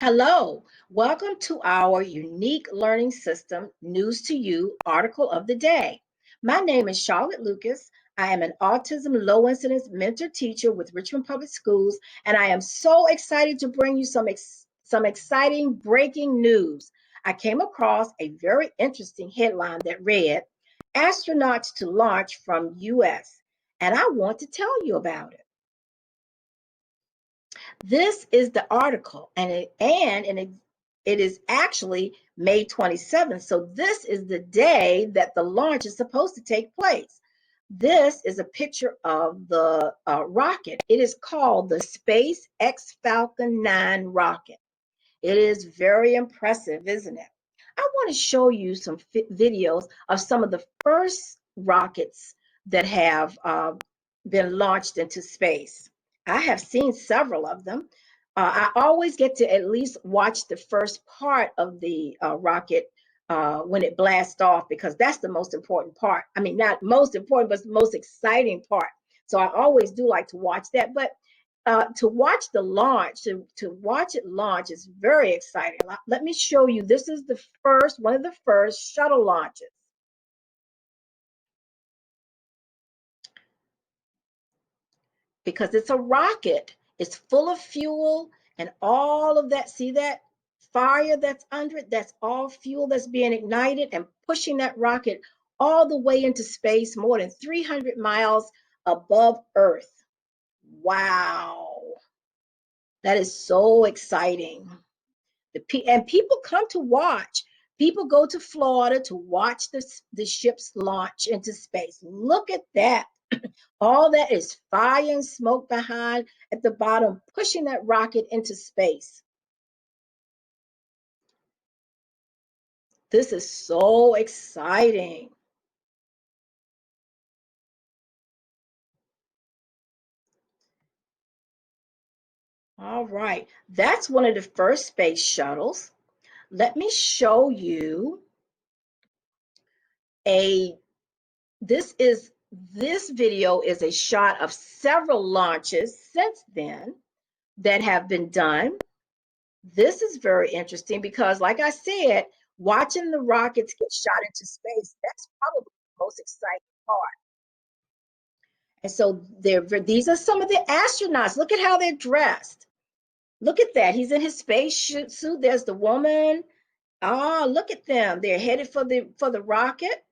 Hello, welcome to our unique learning system news to you article of the day. My name is Charlotte Lucas. I am an autism low incidence mentor teacher with Richmond Public Schools, and I am so excited to bring you some exciting breaking news. I came across a very interesting headline that read, Astronauts to launch from US, and I want to tell you about it. This is the article, and it is actually May 27th. So this is the day that the launch is supposed to take place. This is a picture of the rocket. It is called the SpaceX Falcon 9 rocket. It is very impressive, isn't it? I want to show you some videos of some of the first rockets that have been launched into space. I have seen several of them. I always get to at least watch the first part of the rocket when it blasts off because that's the most important part. I mean, not most important, but the most exciting part. So I always do like to watch that. But to watch the launch, to watch it launch is very exciting. Let me show you. This is the first, one of the first shuttle launches. Because it's a rocket. It's full of fuel and all of that. See that fire that's under it? That's all fuel that's being ignited and pushing that rocket all the way into space, more than 300 miles above Earth. Wow. That is so exciting. And people come to watch. People go to Florida to watch the ships launch into space. Look at that. All that is fire and smoke behind at the bottom, pushing that rocket into space. This is so exciting. All right, that's one of the first space shuttles. Let me show you a, this video is a shot of several launches since then that have been done. This is very interesting because, like I said, watching the rockets get shot into space, that's probably the most exciting part. And so these are some of the astronauts. Look at how they're dressed. Look at that. He's in his space suit. There's the woman. Ah, look at them. They're headed for the rocket.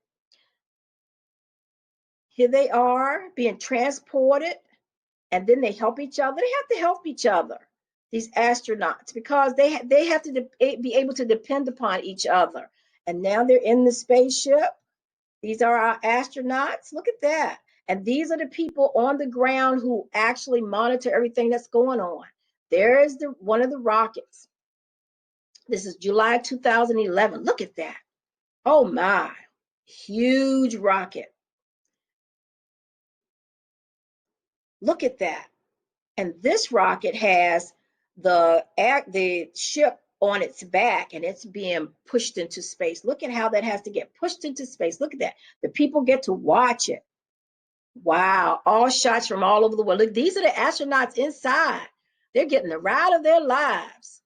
Here they are being transported, and then they help each other. They have to help each other, these astronauts, because they have to be able to depend upon each other. And now they're in the spaceship. These are our astronauts. Look at that. And these are the people on the ground who actually monitor everything that's going on. There is one of the rockets. This is July 2011. Look at that. Oh my, huge rocket. Look at that. And this rocket has the ship on its back and it's being pushed into space. Look at how that has to get pushed into space. Look at that. The people get to watch it. Wow, all shots from all over the world. Look, these are the astronauts inside. They're getting the ride of their lives.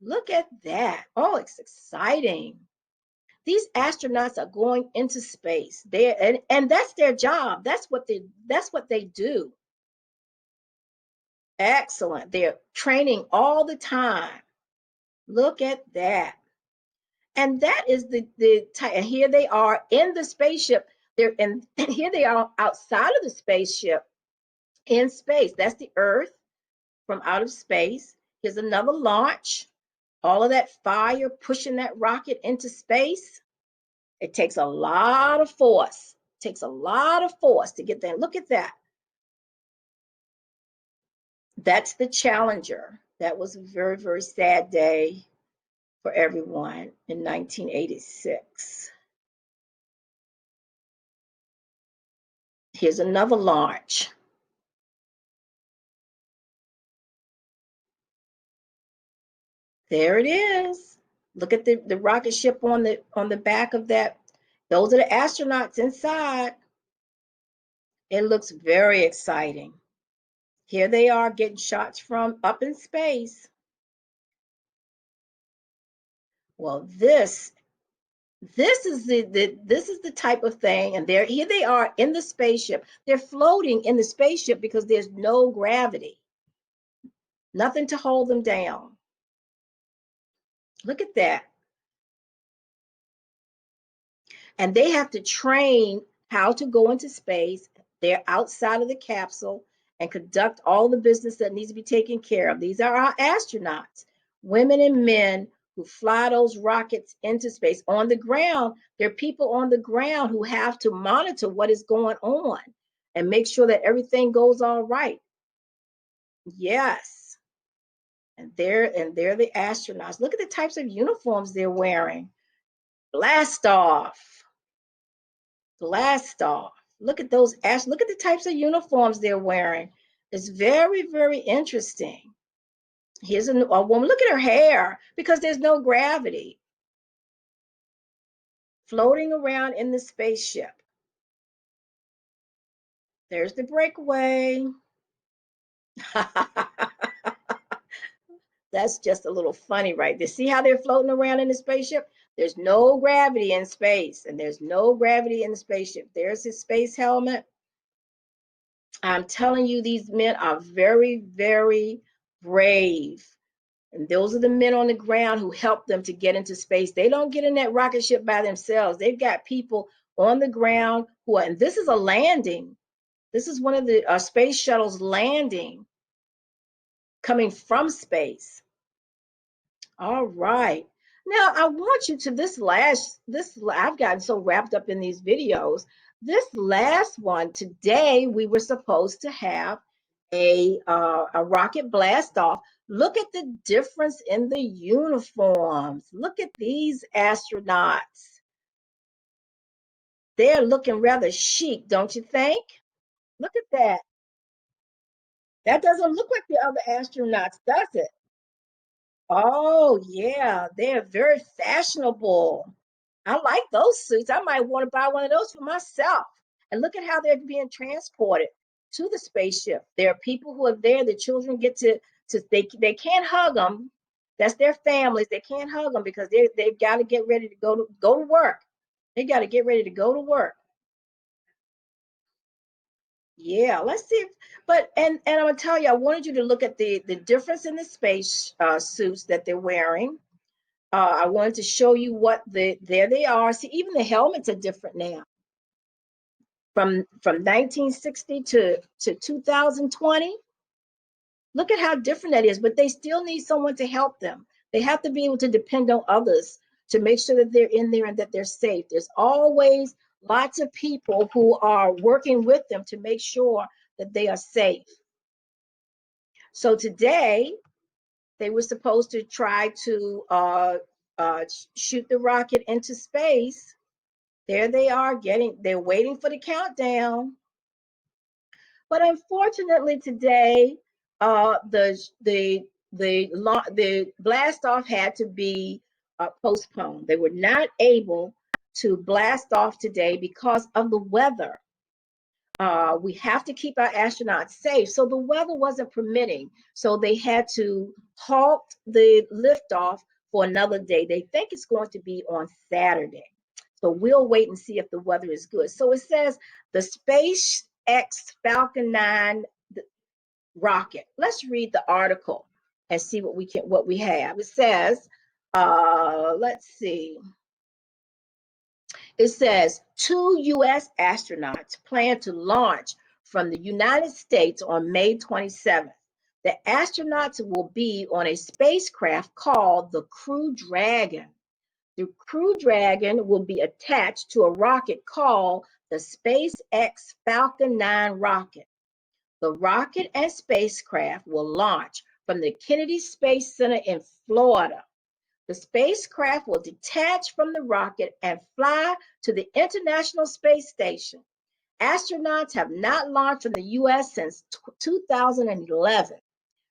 Look at that. Oh, it's exciting. These astronauts are going into space. And that's their job. That's what they do. Excellent. They're training all the time. Look at that. And that is the type. And here they are in the spaceship. And here they are outside of the spaceship in space. That's the Earth from out of space. Here's another launch. All of that fire pushing that rocket into space. It takes a lot of force. It takes a lot of force to get there. Look at that. That's the Challenger. That was a very, very sad day for everyone in 1986. Here's another launch. There it is. Look at the rocket ship on the back of that. Those are the astronauts inside. It looks very exciting. Here they are getting shots from up in space. Well, this is the type of thing, and here they are in the spaceship. They're floating in the spaceship because there's no gravity, nothing to hold them down. Look at that. And they have to train how to go into space. They're outside of the capsule and conduct all the business that needs to be taken care of. These are our astronauts, women and men who fly those rockets into space. On the ground, there are people on the ground who have to monitor what is going on and make sure that everything goes all right. Yes. And they're the astronauts. Look at the types of uniforms they're wearing. Blast off. Blast off. Look at those look at the types of uniforms they're wearing. It's very, very interesting. Here's a woman. Look at her hair because there's no gravity. Floating around in the spaceship. There's the breakaway. That's just a little funny right there. See how they're floating around in the spaceship? There's no gravity in space, and there's no gravity in the spaceship. There's his space helmet. I'm telling you, these men are very, very brave. And those are the men on the ground who help them to get into space. They don't get in that rocket ship by themselves. They've got people on the ground who are, and this is a landing. This is one of the space shuttles landing, coming from space. All right. Now I want you to I've gotten so wrapped up in these videos. This last one today, we were supposed to have a rocket blast off. Look at the difference in the uniforms. Look at these astronauts. They're looking rather chic, don't you think? Look at that. That doesn't look like the other astronauts, does it? Oh, yeah, they're very fashionable. I like those suits. I might want to buy one of those for myself. And look at how they're being transported to the spaceship. There are people who are there. The children get they can't hug them. That's their families. They can't hug them because they've got to get ready to go to work. They got to get ready to go to work. Yeah, let's see. And I'm gonna tell you, I wanted you to look at the difference in the space suits that they're wearing. I wanted to show you there they are. See, even the helmets are different now. From 1960 to 2020. Look at how different that is, but they still need someone to help them. They have to be able to depend on others to make sure that they're in there and that they're safe. There's always lots of people who are working with them to make sure that they are safe. So today, they were supposed to try to shoot the rocket into space. There they are they're waiting for the countdown. But unfortunately today, the blast off had to be postponed. They were not able to blast off today because of the weather. We have to keep our astronauts safe. So the weather wasn't permitting. So they had to halt the liftoff for another day. They think it's going to be on Saturday. So we'll wait and see if the weather is good. So it says the SpaceX Falcon 9 rocket. Let's read the article and see what we have. It says, let's see. It says 2 U.S. astronauts plan to launch from the United States on May 27th. The astronauts will be on a spacecraft called the Crew Dragon. The Crew Dragon will be attached to a rocket called the SpaceX Falcon 9 rocket. The rocket and spacecraft will launch from the Kennedy Space Center in Florida. The spacecraft will detach from the rocket and fly to the International Space Station. Astronauts have not launched from the U.S. since 2011.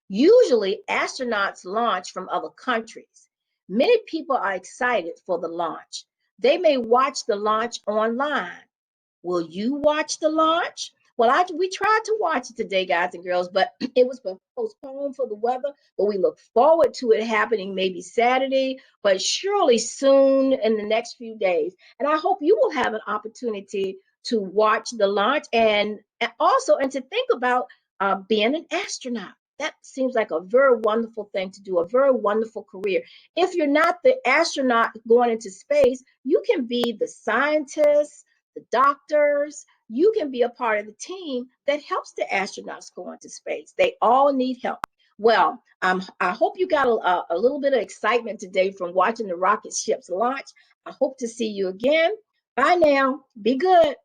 Usually, astronauts launch from other countries. Many people are excited for the launch. They may watch the launch online. Will you watch the launch? Well, we tried to watch it today, guys and girls, but it was postponed for the weather. But we look forward to it happening maybe Saturday, but surely soon in the next few days. And I hope you will have an opportunity to watch the launch and also and to think about being an astronaut. That seems like a very wonderful thing to do, a very wonderful career. If you're not the astronaut going into space, you can be the scientists, the doctors. You can be a part of the team that helps the astronauts go into space. They all need help. Well, I hope you got a little bit of excitement today from watching the rocket ships launch. I hope to see you again. Bye now. Be good.